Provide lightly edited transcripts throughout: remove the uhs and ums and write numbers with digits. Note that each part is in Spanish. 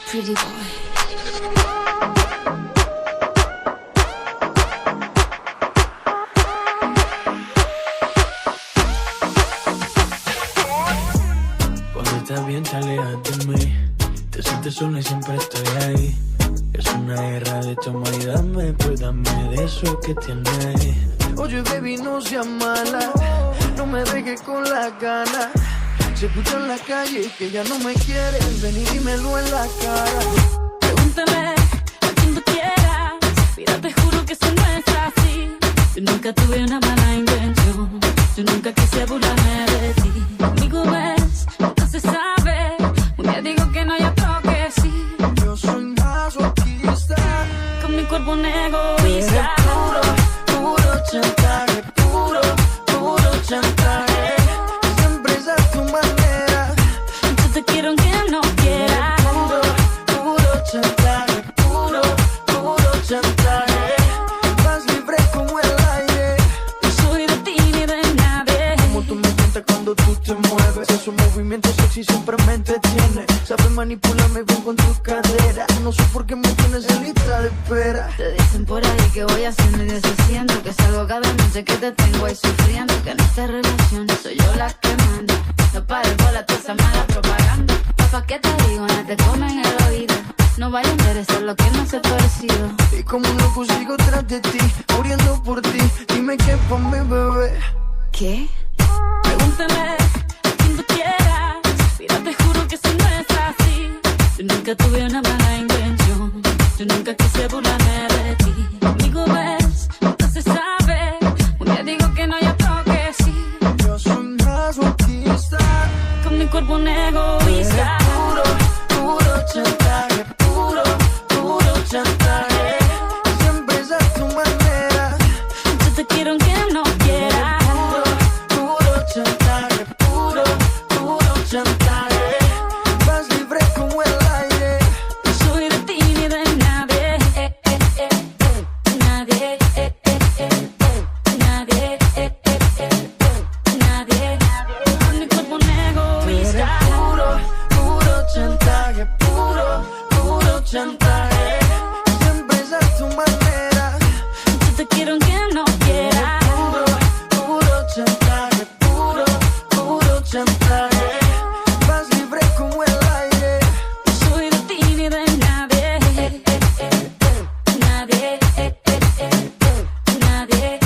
Pretty boy. Cuando estás bien te alejas de mí. Te sientes sola y siempre estoy ahí. Es una guerra de toma y dame, pues dame de eso que tienes. Oye baby, no seas mala, no me dejes con la gana. Se escucha en la calle que ya no me quieres, ven y dímelo en la cara. Pregúntame a quien tú quieras, mira te juro que eso no es así. Yo nunca tuve una mala intención, yo nunca quise burlarme de ti. Conmigo ves, no se sabe, un día digo que no hay otro que sí. Yo soy masoquista, Con mi cuerpo un egoísta. puro, puro chantaje, puro, puro chantaje. Siempre es a tu manera. Yo te quiero aunque no quieras. Puro, puro chantaje, puro, puro chantaje. Vas libre como el aire. No soy de ti ni de nadie. Como tú me cuentas cuando tú te mueves. Esos movimientos sexy siempre me entretiene. Sabes manipularme bien con tu cadera. No sé por qué me tienes en lista de espera. Te dicen por ahí que voy haciendo y deshaciendo, que salgo cada noche que te tengo ahí sufriendo, que en esta relación soy yo la que manda. No pares bola toda esa mala propaganda. Papá, ¿qué te digo? No te comen el oído. No vaya a interesar lo que no se ha parecido. Y como un loco sigo tras de ti, muriendo por ti. Dime qué pa' mi bebé. ¿Qué? Pregúntame a quien tú quieras, mira te juro que eso no es así. Yo nunca tuve una mala intención, yo nunca quise burlarme de ti. Conmigo ves, no se sabe, un día digo que no hay otro que sí. Yo soy masoquista. Con mi cuerpo un egoísta. Puro, puro chantaje, puro, puro chantaje. Siempre es a tu manera. Yo te quiero aunque no quieras. Puro, puro chantaje, puro, puro chantaje. Vas libre como el aire. No soy de ti ni de nadie. Nadie. Nadie. Nadie. Con mi cuerpo un egoísta. Puro, puro chantaje, puro, puro chantaje. Siempre es a tu manera. Yo te quiero aunque no quieras. Puro, puro chantaje, puro, puro chantaje. Vas libre como el aire. No soy de ti ni de nadie. Nadie. Nadie. Nadie.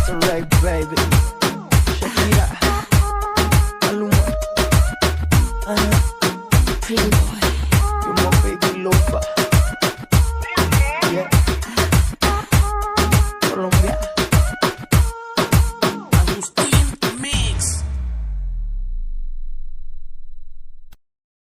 Alright, baby.